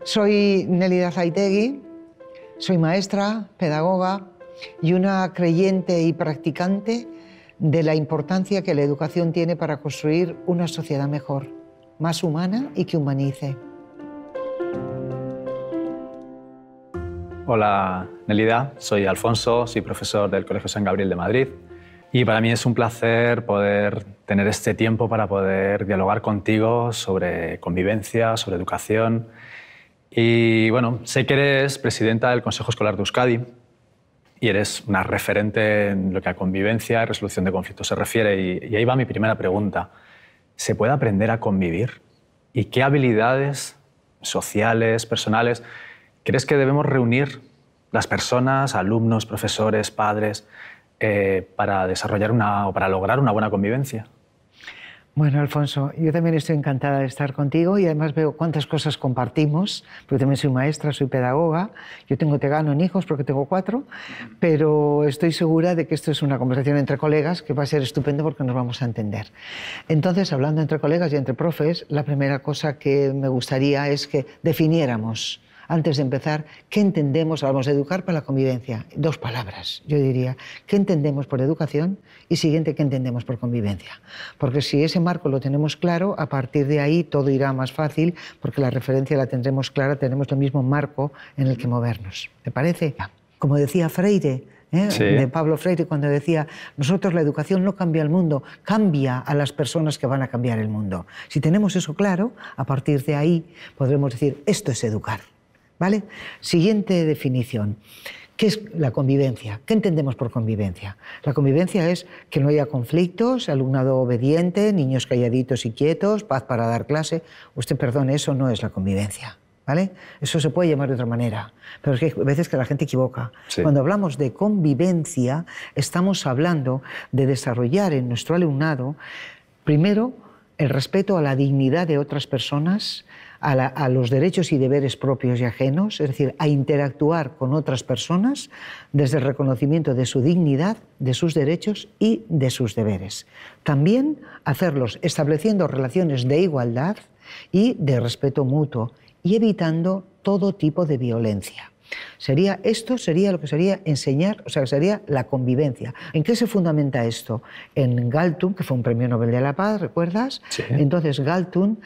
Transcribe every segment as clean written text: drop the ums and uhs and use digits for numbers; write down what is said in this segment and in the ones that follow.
Soy Nélida Zaitegui, soy maestra, pedagoga y una creyente y practicante de la importancia que la educación tiene para construir una sociedad mejor, más humana y que humanice. Hola Nélida, soy Alfonso, soy profesor del Colegio San Gabriel de Madrid y para mí es un placer poder tener este tiempo para poder dialogar contigo sobre convivencia, sobre educación. Y bueno, sé que eres presidenta del Consejo Escolar de Euskadi y eres una referente en lo que a convivencia y resolución de conflictos se refiere. Y ahí va mi primera pregunta. ¿Se puede aprender a convivir? ¿Y qué habilidades sociales, personales, crees que debemos reunir las personas, alumnos, profesores, padres, para desarrollar o para lograr una buena convivencia? Bueno, Alfonso, yo también estoy encantada de estar contigo y además veo cuántas cosas compartimos, porque también soy maestra, soy pedagoga, yo te gano en hijos porque tengo 4, pero estoy segura de que esto es una conversación entre colegas que va a ser estupendo porque nos vamos a entender. Entonces, hablando entre colegas y entre profes, la primera cosa que me gustaría es que definiéramos, antes de empezar, ¿qué entendemos? Hablamos de educar para la convivencia. 2 palabras, yo diría. ¿Qué entendemos por educación? Y siguiente, ¿qué entendemos por convivencia? Porque si ese marco lo tenemos claro, a partir de ahí todo irá más fácil, porque la referencia la tendremos clara, tenemos el mismo marco en el que movernos. ¿Te parece? Como decía Freire, Sí. de Pablo Freire, cuando decía, nosotros la educación no cambia el mundo, cambia a las personas que van a cambiar el mundo. Si tenemos eso claro, a partir de ahí podremos decir, esto es educar. ¿Vale? Siguiente definición. ¿Qué es la convivencia? ¿Qué entendemos por convivencia? La convivencia es que no haya conflictos, alumnado obediente, niños calladitos y quietos, paz para dar clase. Usted perdone, eso no es la convivencia. ¿Vale? Eso se puede llamar de otra manera, pero es que hay veces que la gente equivoca. Sí. Cuando hablamos de convivencia, estamos hablando de desarrollar en nuestro alumnado, primero, el respeto a la dignidad de otras personas, a los derechos y deberes propios y ajenos, es decir, a interactuar con otras personas desde el reconocimiento de su dignidad, de sus derechos y de sus deberes. También hacerlos estableciendo relaciones de igualdad y de respeto mutuo y evitando todo tipo de violencia. Esto sería lo que sería enseñar, o sea, sería la convivencia. ¿En qué se fundamenta esto? En Galtung, que fue un premio Nobel de la Paz, ¿recuerdas? Sí. Entonces Galtung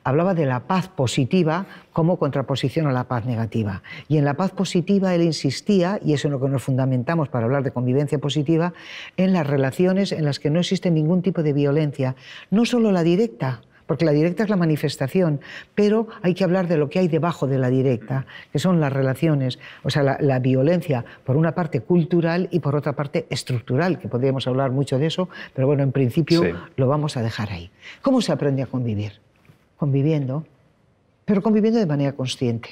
hablaba de la paz positiva como contraposición a la paz negativa. Y en la paz positiva él insistía, y eso es en lo que nos fundamentamos para hablar de convivencia positiva, en las relaciones en las que no existe ningún tipo de violencia, no solo la directa, porque la directa es la manifestación, pero hay que hablar de lo que hay debajo de la directa, que son las relaciones, o sea, la violencia, por una parte cultural y por otra parte estructural, que podríamos hablar mucho de eso, pero bueno, en principio Sí. lo vamos a dejar ahí. ¿Cómo se aprende a convivir? Conviviendo, pero conviviendo de manera consciente.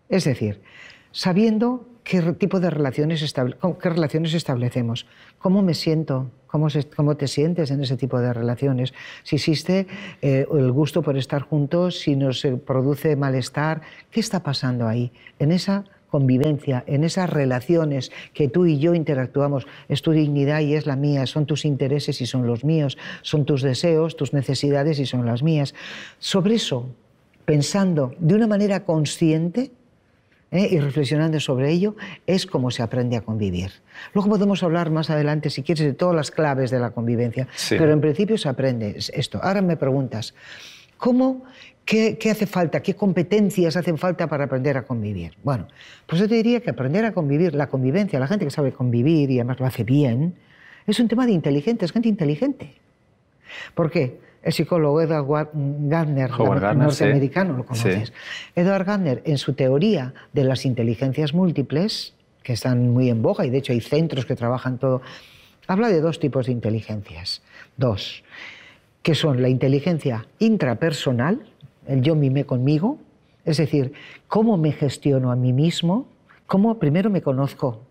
Es decir, sabiendo qué tipo de relaciones establecemos, cómo me siento, cómo te sientes en ese tipo de relaciones, si existe el gusto por estar juntos, si nos produce malestar, ¿qué está pasando ahí? En esa convivencia, en esas relaciones que tú y yo interactuamos, es tu dignidad y es la mía, son tus intereses y son los míos, son tus deseos, tus necesidades y son las mías. Sobre eso, pensando de una manera consciente, y reflexionando sobre ello, es como se aprende a convivir. Luego podemos hablar más adelante, si quieres, de todas las claves de la convivencia, Sí. pero en principio se aprende esto. Ahora me preguntas, ¿qué hace falta? ¿Qué competencias hacen falta para aprender a convivir? Bueno, pues yo te diría que aprender a convivir, la convivencia, la gente que sabe convivir y además lo hace bien, es un tema de inteligente, es gente inteligente. ¿Por qué? El psicólogo Edward Gardner, norteamericano, sí. Lo conoces. Sí. Edward Gardner, en su teoría de las inteligencias múltiples, que están muy en boga y de hecho hay centros que trabajan todo, habla de 2 tipos de inteligencias. 2, que son la inteligencia intrapersonal, el yo mimé conmigo, es decir, cómo me gestiono a mí mismo, cómo primero me conozco,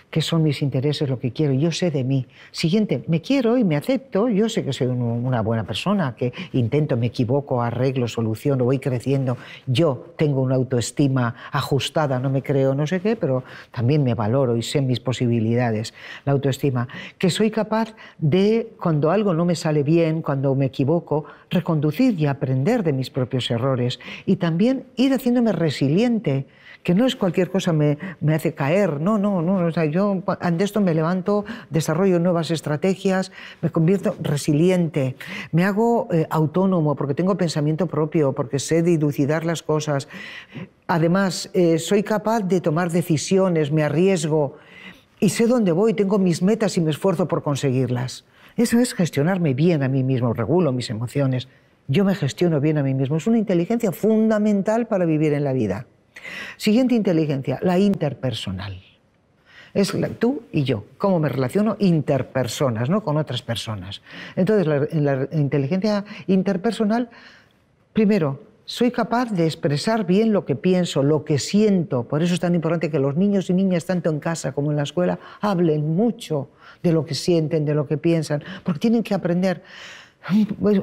qué son mis intereses, lo que quiero, yo sé de mí. Siguiente, me quiero y me acepto, yo sé que soy una buena persona, que intento, me equivoco, arreglo, soluciono, voy creciendo, yo tengo una autoestima ajustada, no me creo no sé qué, pero también me valoro y sé mis posibilidades, la autoestima, que soy capaz de, cuando algo no me sale bien, cuando me equivoco, reconducir y aprender de mis propios errores y también ir haciéndome resiliente, que no es cualquier cosa me hace caer, no, o sea, yo ante esto me levanto, desarrollo nuevas estrategias, me convierto resiliente, me hago autónomo porque tengo pensamiento propio, porque sé dilucidar las cosas. Además, soy capaz de tomar decisiones, me arriesgo y sé dónde voy, tengo mis metas y me esfuerzo por conseguirlas. Eso es gestionarme bien a mí mismo, regulo mis emociones, yo me gestiono bien a mí mismo. Es una inteligencia fundamental para vivir en la vida. Siguiente inteligencia, la interpersonal. Es tú y yo, cómo me relaciono interpersonas, ¿no? Con otras personas. Entonces, en la inteligencia interpersonal, primero, soy capaz de expresar bien lo que pienso, lo que siento. Por eso es tan importante que los niños y niñas, tanto en casa como en la escuela, hablen mucho de lo que sienten, de lo que piensan, porque tienen que aprender.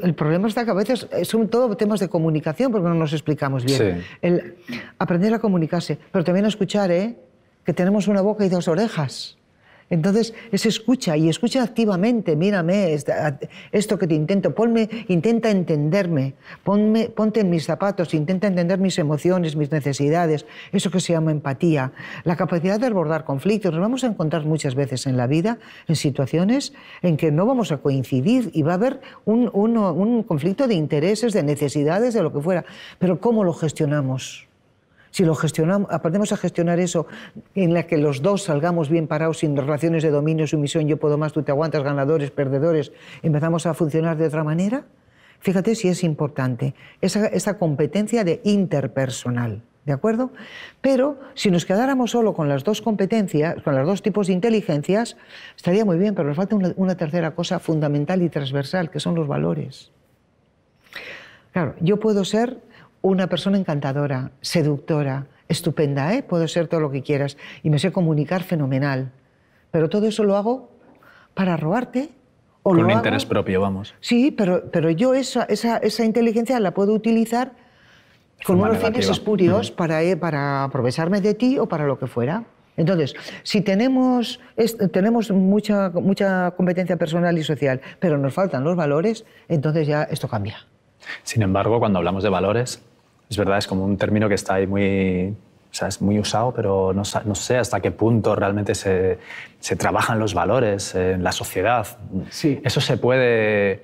El problema está que a veces son todo temas de comunicación porque no nos explicamos bien. Sí. El aprender a comunicarse, pero también a escuchar, que tenemos una boca y dos orejas. Entonces, es escucha y escucha activamente. Mírame, esto que te intento, intenta entenderme, ponte en mis zapatos, intenta entender mis emociones, mis necesidades, eso que se llama empatía. La capacidad de abordar conflictos. Nos vamos a encontrar muchas veces en la vida en situaciones en que no vamos a coincidir y va a haber un conflicto de intereses, de necesidades, de lo que fuera. Pero ¿cómo lo gestionamos? Si lo gestionamos, aprendemos a gestionar eso, en la que los dos salgamos bien parados, sin relaciones de dominio, sumisión, yo puedo más, tú te aguantas, ganadores, perdedores, empezamos a funcionar de otra manera. Fíjate si es importante esa competencia de interpersonal, ¿de acuerdo? Pero si nos quedáramos solo con las dos competencias, con los dos tipos de inteligencias, estaría muy bien, pero nos falta una tercera cosa fundamental y transversal, que son los valores. Claro, yo puedo ser una persona encantadora, seductora, estupenda, puedo ser todo lo que quieras y me sé comunicar fenomenal, pero todo eso lo hago para robarte. O con un interés propio, vamos. Sí, pero yo esa inteligencia la puedo utilizar con unos fines espurios para aprovecharme de ti o para lo que fuera. Entonces, si tenemos mucha competencia personal y social, pero nos faltan los valores, entonces ya esto cambia. Sin embargo, cuando hablamos de valores, es verdad, es como un término que está ahí es muy usado, pero no sé hasta qué punto realmente se trabajan los valores en la sociedad. Sí. Eso se puede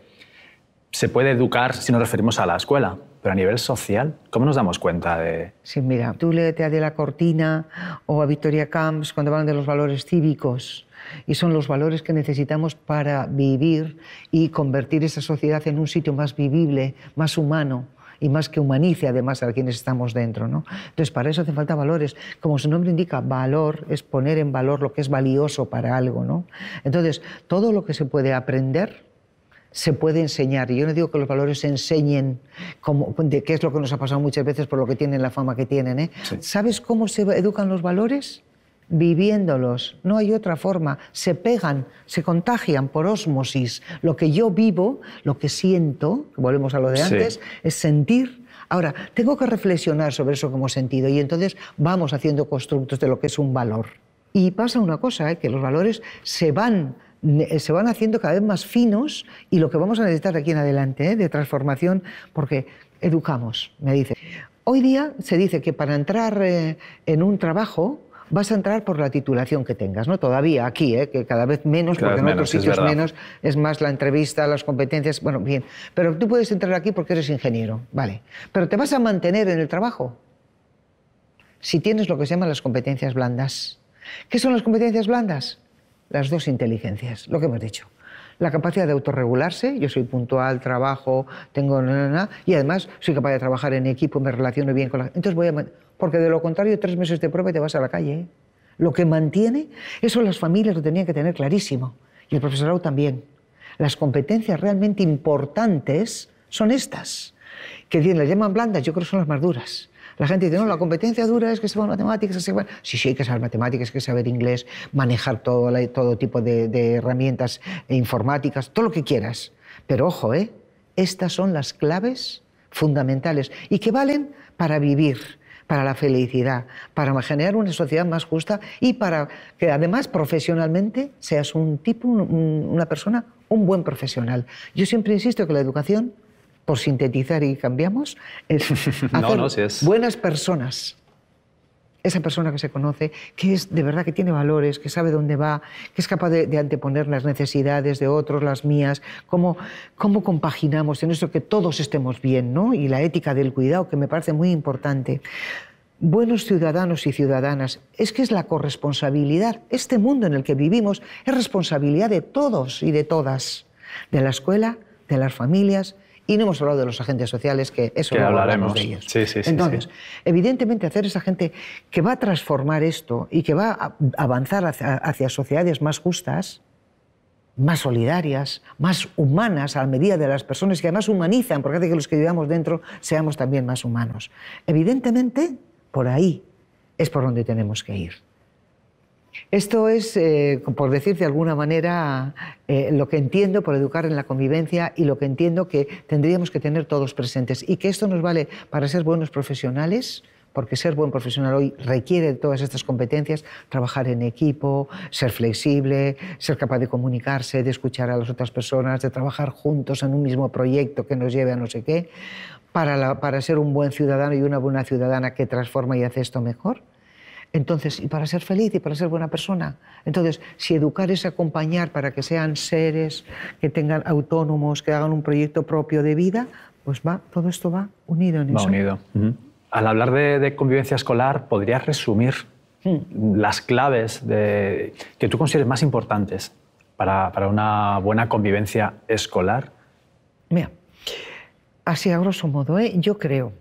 educar si nos referimos a la escuela, pero a nivel social, ¿cómo nos damos cuenta de...? Sí, mira, tú léete a De la Cortina o a Victoria Camps cuando hablan de los valores cívicos, y son los valores que necesitamos para vivir y convertir esa sociedad en un sitio más vivible, más humano y más que humanice además a quienes estamos dentro, ¿no? Entonces, para eso hacen falta valores. Como su nombre indica, valor es poner en valor lo que es valioso para algo, ¿no? Entonces, todo lo que se puede aprender se puede enseñar. Y yo no digo que los valores se enseñen, de qué es lo que nos ha pasado muchas veces por lo que tienen la fama que tienen, Sí. ¿Sabes cómo se educan los valores? Viviéndolos, no hay otra forma, se pegan, se contagian por ósmosis. Lo que yo vivo, lo que siento, volvemos a lo de antes, es sentir. Ahora, tengo que reflexionar sobre eso que hemos sentido y entonces vamos haciendo constructos de lo que es un valor. Y pasa una cosa, que los valores se van haciendo cada vez más finos y lo que vamos a necesitar de aquí en adelante, de transformación, porque educamos, me dice. Hoy día se dice que para entrar en un trabajo vas a entrar por la titulación que tengas, ¿no? Todavía aquí, que cada vez menos, porque en otros sitios menos, es más la entrevista, las competencias, bueno, bien. Pero tú puedes entrar aquí porque eres ingeniero, vale. Pero te vas a mantener en el trabajo si tienes lo que se llaman las competencias blandas. ¿Qué son las competencias blandas? Las dos inteligencias, lo que hemos dicho. La capacidad de autorregularse, yo soy puntual, trabajo, tengo... y además soy capaz de trabajar en equipo, me relaciono bien con la... Entonces porque de lo contrario 3 meses de prueba y te vas a la calle. Lo que mantiene, eso las familias lo tenían que tener clarísimo, y el profesorado también. Las competencias realmente importantes son estas. que las llaman blandas, yo creo que son las más duras. La gente dice, no, la competencia dura es que sepa matemáticas, sí, hay que saber matemáticas, hay que saber inglés, manejar todo tipo de herramientas informáticas, todo lo que quieras. Pero ojo, estas son las claves fundamentales y que valen para vivir, para la felicidad, para generar una sociedad más justa y para que además profesionalmente seas una persona, un buen profesional. Yo siempre insisto que la educación, por sintetizar y cambiamos, es hacer buenas personas. Esa persona que se conoce, que es de verdad que tiene valores, que sabe dónde va, que es capaz de anteponer las necesidades de otros, las mías, cómo compaginamos en eso que todos estemos bien, ¿no? Y la ética del cuidado, que me parece muy importante. Buenos ciudadanos y ciudadanas, es que es la corresponsabilidad. Este mundo en el que vivimos es responsabilidad de todos y de todas, de la escuela, de las familias. Y no hemos hablado de los agentes sociales, que eso no hablaremos de ellos. Sí. Entonces, evidentemente, hacer esa gente que va a transformar esto y que va a avanzar hacia sociedades más justas, más solidarias, más humanas a la medida de las personas, que además humanizan, porque hace que los que vivamos dentro seamos también más humanos. Evidentemente, por ahí es por donde tenemos que ir. Esto es, por decir de alguna manera, lo que entiendo por educar en la convivencia y lo que entiendo que tendríamos que tener todos presentes. Y que esto nos vale para ser buenos profesionales, porque ser buen profesional hoy requiere de todas estas competencias, trabajar en equipo, ser flexible, ser capaz de comunicarse, de escuchar a las otras personas, de trabajar juntos en un mismo proyecto que nos lleve a no sé qué, para ser un buen ciudadano y una buena ciudadana que transforma y hace esto mejor. Entonces, y para ser feliz y para ser buena persona. Entonces, si educar es acompañar para que sean seres que tengan autónomos, que hagan un proyecto propio de vida, pues todo esto va unido en eso. Va unido. Al hablar de convivencia escolar, ¿podrías resumir las claves que tú consideres más importantes para una buena convivencia escolar? Mira, así a grosso modo, yo creo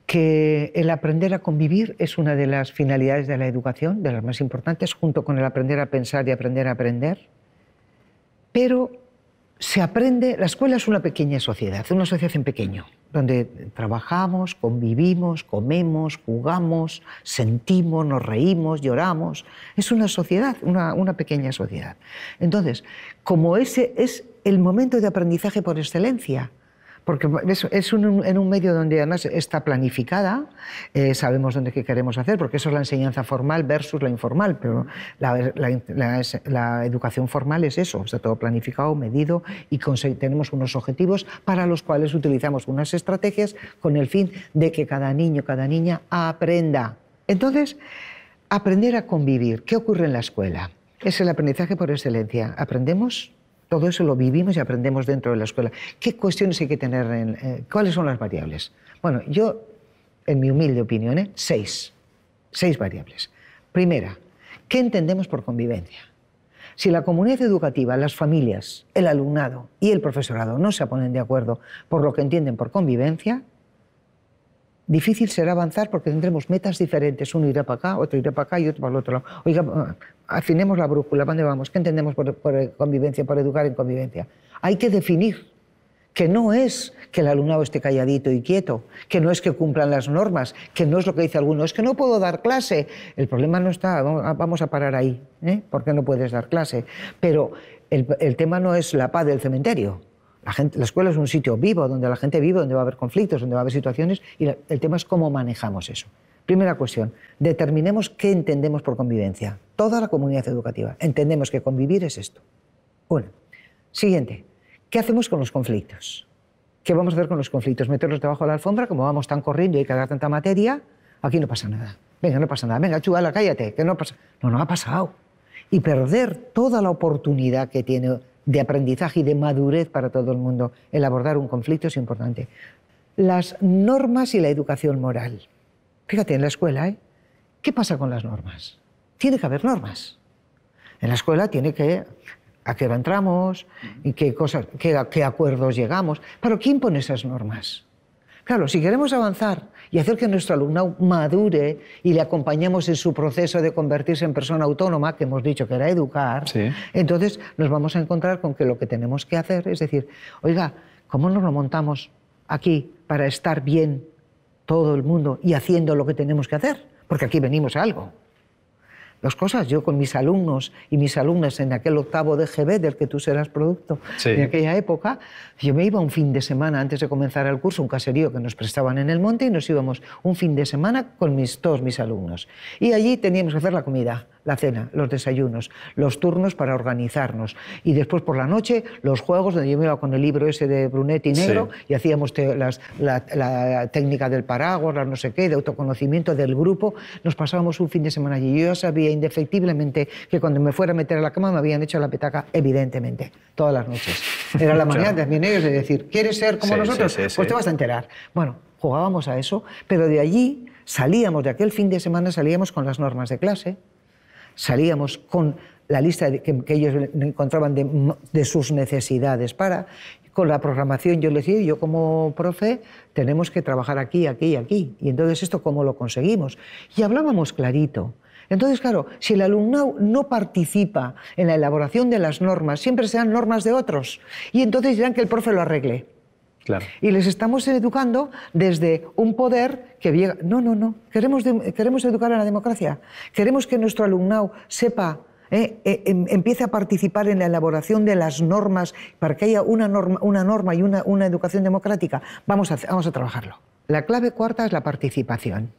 que el aprender a convivir es una de las finalidades de la educación, de las más importantes, junto con el aprender a pensar y aprender a aprender. Pero se aprende, la escuela es una pequeña sociedad, una sociedad en pequeño, donde trabajamos, convivimos, comemos, jugamos, sentimos, nos reímos, lloramos. Es una sociedad, una pequeña sociedad. Entonces, como ese es el momento de aprendizaje por excelencia, porque es en un medio donde además está planificada, sabemos dónde qué queremos hacer, porque eso es la enseñanza formal versus la informal, pero la educación formal es eso, está todo planificado, medido y tenemos unos objetivos para los cuales utilizamos unas estrategias con el fin de que cada niño, cada niña aprenda. Entonces, aprender a convivir. ¿Qué ocurre en la escuela? Es el aprendizaje por excelencia. Aprendemos. Todo eso lo vivimos y aprendemos dentro de la escuela. ¿Qué cuestiones hay que tener? ¿Cuáles son las variables? Bueno, yo, en mi humilde opinión, 6 variables. Primera, ¿qué entendemos por convivencia? Si la comunidad educativa, las familias, el alumnado y el profesorado no se ponen de acuerdo por lo que entienden por convivencia, difícil será avanzar porque tendremos metas diferentes. Uno irá para acá, otro irá para acá y otro para el otro lado. Oiga, afinemos la brújula, ¿para dónde vamos? ¿Qué entendemos por convivencia, por educar en convivencia? Hay que definir que no es que el alumnado esté calladito y quieto, que no es que cumplan las normas, que no es lo que dice alguno, es que no puedo dar clase. El problema no está, vamos a parar ahí, porque no puedes dar clase. Pero el tema no es la paz del cementerio. La escuela es un sitio vivo, donde la gente vive, donde va a haber conflictos, donde va a haber situaciones, y el tema es cómo manejamos eso. Primera cuestión, determinemos qué entendemos por convivencia. Toda la comunidad educativa entendemos que convivir es esto. Una. Siguiente, ¿qué hacemos con los conflictos? ¿Qué vamos a hacer con los conflictos? ¿Meterlos debajo de la alfombra? Como vamos tan corriendo y hay que dar tanta materia, aquí no pasa nada. Venga, no pasa nada. Venga, chuvala, cállate, que no pasa. No ha pasado. Y perder toda la oportunidad que tiene de aprendizaje y de madurez para todo el mundo, el abordar un conflicto es importante. Las normas y la educación moral. Fíjate, en la escuela, ¿qué pasa con las normas? Tiene que haber normas. En la escuela tiene que... ¿A qué hora entramos? ¿Y qué acuerdos llegamos? ¿Pero quién pone esas normas? Claro, si queremos avanzar y hacer que nuestro alumnado madure y le acompañemos en su proceso de convertirse en persona autónoma, que hemos dicho que era educar, sí, entonces nos vamos a encontrar con que lo que tenemos que hacer es decir, oiga, ¿cómo nos lo montamos aquí para estar bien todo el mundo y haciendo lo que tenemos que hacer, porque aquí venimos a algo. Dos cosas, yo con mis alumnos y mis alumnas en aquel octavo de GB del que tú serás producto de aquella época, yo me iba un fin de semana antes de comenzar el curso, un caserío que nos prestaban en el monte, y nos íbamos un fin de semana con todos mis alumnos. Y allí teníamos que hacer la comida, la cena, los desayunos, los turnos para organizarnos. Y después por la noche los juegos, donde yo me iba con el libro ese de Brunetti negro y hacíamos la técnica del paraguas, la no sé qué, de autoconocimiento del grupo. Nos pasábamos un fin de semana allí. Yo ya sabía indefectiblemente que cuando me fuera a meter a la cama me habían hecho la petaca, evidentemente, todas las noches. Era la manera también ellos de decir, ¿quieres ser como nosotros? Pues te vas a enterar. Bueno, jugábamos a eso, pero de allí salíamos, de aquel fin de semana salíamos con las normas de clase, salíamos con la lista que ellos encontraban de sus necesidades con la programación. Yo les decía, yo como profe tenemos que trabajar aquí, aquí y aquí. Y entonces esto, ¿cómo lo conseguimos? Y hablábamos clarito. Entonces, claro, si el alumnado no participa en la elaboración de las normas, siempre serán normas de otros. Y entonces dirán que el profe lo arregle. Claro. Y les estamos educando desde un poder que llega... No. Queremos educar en la democracia. Queremos que nuestro alumnado sepa, empiece a participar en la elaboración de las normas para que haya una norma y una educación democrática. Vamos a trabajarlo. La clave cuarta es la participación.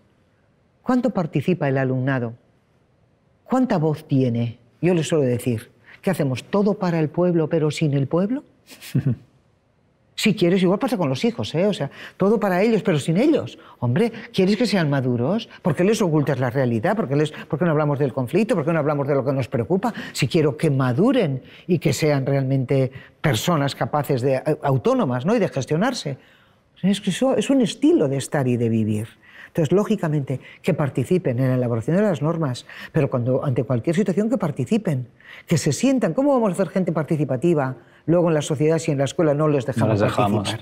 ¿Cuánto participa el alumnado? ¿Cuánta voz tiene? Yo les suelo decir, ¿qué hacemos? ¿Todo para el pueblo pero sin el pueblo? Si quieres, igual pasa con los hijos, o sea, todo para ellos, pero sin ellos. Hombre, ¿quieres que sean maduros? ¿Por qué les ocultas la realidad? ¿Por qué no hablamos del conflicto? ¿Por qué no hablamos de lo que nos preocupa? Si quiero que maduren y que sean realmente personas capaces de autónomas, ¿no? Y de gestionarse. Es que eso es un estilo de estar y de vivir. Entonces, lógicamente, que participen en la elaboración de las normas, pero ante cualquier situación que participen, que se sientan. ¿Cómo vamos a hacer gente participativa luego en la sociedad si en la escuela no les dejamos participar?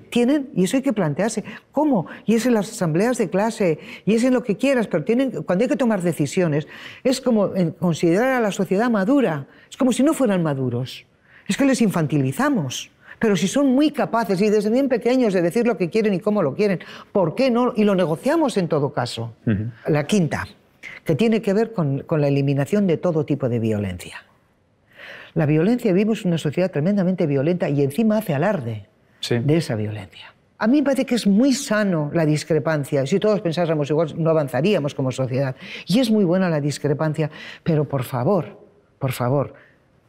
Tienen, y eso hay que plantearse, ¿cómo? Y es en las asambleas de clase, y es en lo que quieras, pero cuando hay que tomar decisiones, es como considerar a la sociedad madura, es como si no fueran maduros, es que les infantilizamos. Pero si son muy capaces y desde bien pequeños de decir lo que quieren y cómo lo quieren, ¿por qué no? Y lo negociamos en todo caso. La quinta, que tiene que ver con la eliminación de todo tipo de violencia. La violencia, vivimos en una sociedad tremendamente violenta y encima hace alarde de esa violencia. A mí me parece que es muy sano la discrepancia. Si todos pensásemos igual, no avanzaríamos como sociedad. Y es muy buena la discrepancia, pero por favor,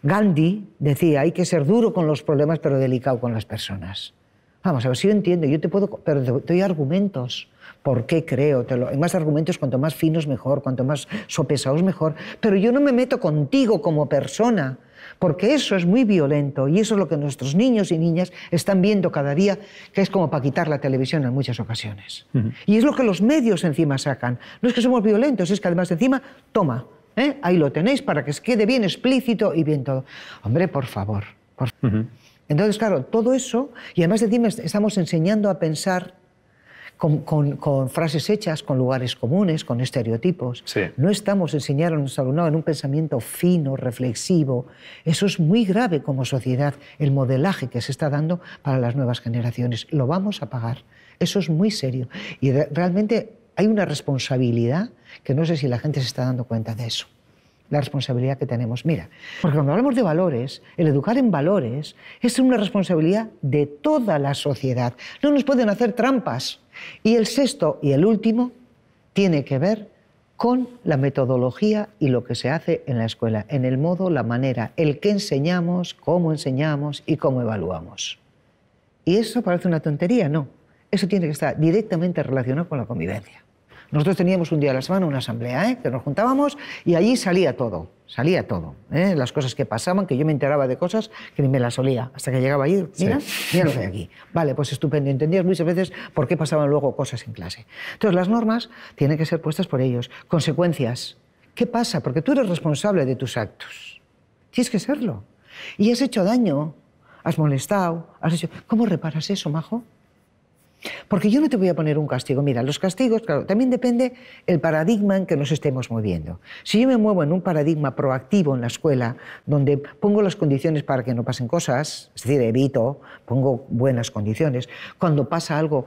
Gandhi decía, hay que ser duro con los problemas, pero delicado con las personas. Vamos a ver, si yo entiendo, pero te doy argumentos. ¿Por qué creo? Hay más argumentos, cuanto más finos mejor, cuanto más sopesados mejor. Pero yo no me meto contigo como persona, porque eso es muy violento y eso es lo que nuestros niños y niñas están viendo cada día, que es como para quitar la televisión en muchas ocasiones. Y es lo que los medios encima sacan. No es que somos violentos, es que además encima, toma, ahí lo tenéis para que quede bien explícito y bien todo. Hombre, por favor. Entonces, claro, todo eso, y además encima estamos enseñando a pensar con frases hechas, con lugares comunes, con estereotipos. No estamos enseñando a nuestro alumnado en un pensamiento fino, reflexivo. Eso es muy grave como sociedad, el modelaje que se está dando para las nuevas generaciones. Lo vamos a pagar. Eso es muy serio. Y realmente hay una responsabilidad que no sé si la gente se está dando cuenta de eso. La responsabilidad que tenemos. Mira, porque cuando hablamos de valores, el educar en valores es una responsabilidad de toda la sociedad. No nos pueden hacer trampas. Y el sexto y el último tiene que ver con la metodología y lo que se hace en la escuela, en el modo, la manera, el qué enseñamos y cómo evaluamos. ¿Y eso parece una tontería? No. Eso tiene que estar directamente relacionado con la convivencia. Nosotros teníamos un día a la semana una asamblea, que nos juntábamos y allí salía todo, las cosas que pasaban, que yo me enteraba de cosas que ni me las olía, hasta que llegaba ahí, mira lo que hay aquí. Vale, pues estupendo, entendías muchas veces por qué pasaban luego cosas en clase. Entonces las normas tienen que ser puestas por ellos. Consecuencias, ¿qué pasa? Porque tú eres responsable de tus actos, tienes que serlo. Y has hecho daño, has molestado, ¿cómo reparas eso, majo? Porque yo no te voy a poner un castigo. Mira, los castigos, claro, también depende el paradigma en que nos estemos moviendo. Si yo me muevo en un paradigma proactivo en la escuela, donde pongo las condiciones para que no pasen cosas, es decir, evito, pongo buenas condiciones, cuando pasa algo,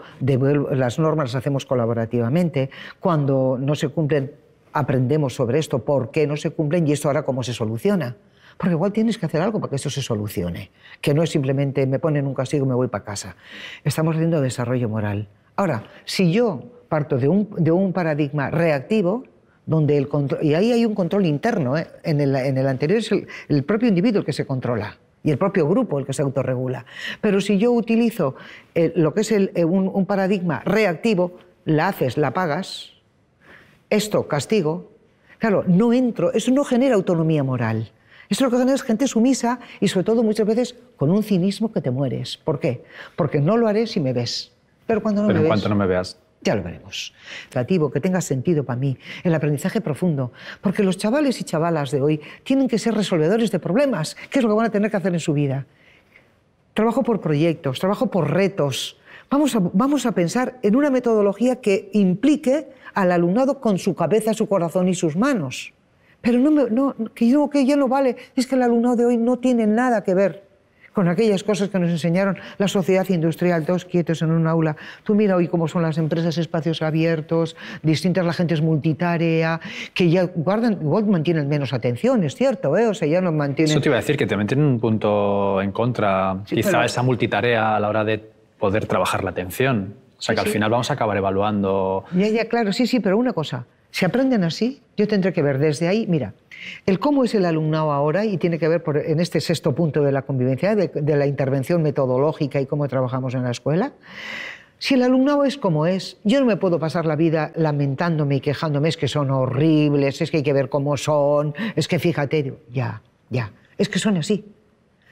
las normas las hacemos colaborativamente, cuando no se cumplen, aprendemos sobre esto, por qué no se cumplen y esto ahora cómo se soluciona. Porque igual tienes que hacer algo para que esto se solucione, que no es simplemente me ponen un castigo y me voy para casa. Estamos haciendo desarrollo moral. Ahora, si yo parto de un paradigma reactivo, donde el control, y ahí hay un control interno, en el anterior es el propio individuo el que se controla y el propio grupo el que se autorregula. Pero si yo utilizo lo que es un paradigma reactivo, la haces, la pagas, esto castigo, claro, no entro, eso no genera autonomía moral. Eso lo que genera es gente sumisa y sobre todo muchas veces con un cinismo que te mueres. ¿Por qué? Porque no lo haré si me ves. Pero cuando no me ves, en cuanto no me veas, ya lo veremos. Relativo, que tenga sentido para mí, el aprendizaje profundo. Porque los chavales y chavalas de hoy tienen que ser resolvedores de problemas. ¿Qué es lo que van a tener que hacer en su vida? Trabajo por proyectos, trabajo por retos. Vamos a pensar en una metodología que implique al alumnado con su cabeza, su corazón y sus manos. Pero que ya no vale, es que el alumnado de hoy no tiene nada que ver con aquellas cosas que nos enseñaron la sociedad industrial, todos quietos en un aula. Tú mira hoy cómo son las empresas, espacios abiertos, distintas, la gente es multitarea, que ya igual mantienen menos atención, es cierto, o sea, ya no mantienen... Eso te iba a decir, que también tienen un punto en contra, sí, quizá esa multitarea a la hora de poder trabajar la atención. O sea, que al final vamos a acabar evaluando... Ya, claro, sí, pero una cosa... Si aprenden así, yo tendré que ver desde ahí, mira, el cómo es el alumnado ahora y tiene que ver en este sexto punto de la convivencia, de la intervención metodológica y cómo trabajamos en la escuela. Si el alumnado es como es, yo no me puedo pasar la vida lamentándome y quejándome, es que son horribles, es que hay que ver cómo son, es que fíjate, digo, ya, es que son así.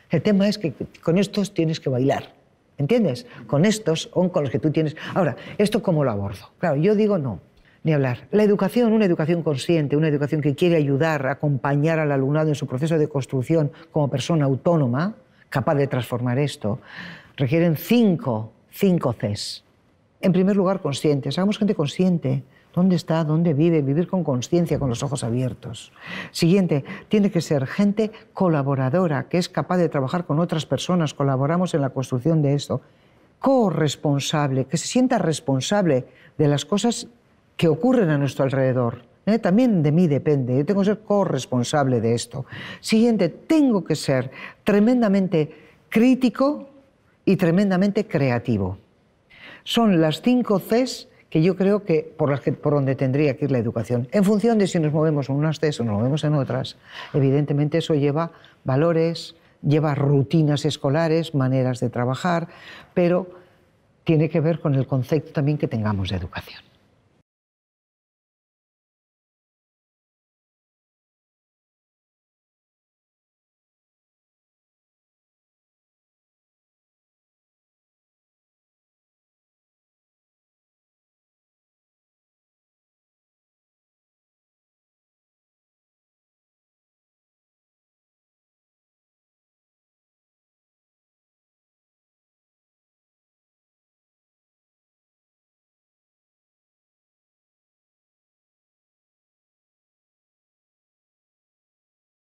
El tema es que con estos tienes que bailar, ¿entiendes? Con estos o con los que tú tienes... Ahora, ¿esto cómo lo abordo? Claro, yo digo no. Ni hablar. La educación, una educación consciente, una educación que quiere ayudar, acompañar al alumnado en su proceso de construcción como persona autónoma, capaz de transformar esto, requieren cinco Cs. En primer lugar, conscientes. Hagamos gente consciente. ¿Dónde está? ¿Dónde vive? Vivir con conciencia, con los ojos abiertos. Siguiente, tiene que ser gente colaboradora, que es capaz de trabajar con otras personas, colaboramos en la construcción de esto. Corresponsable, que se sienta responsable de las cosas que ocurren a nuestro alrededor. También de mí depende, yo tengo que ser corresponsable de esto. Siguiente, tengo que ser tremendamente crítico y tremendamente creativo. Son las 5 Cs que yo creo que por donde tendría que ir la educación. En función de si nos movemos en unas Cs o nos movemos en otras, evidentemente eso lleva valores, lleva rutinas escolares, maneras de trabajar, pero tiene que ver con el concepto también que tengamos de educación.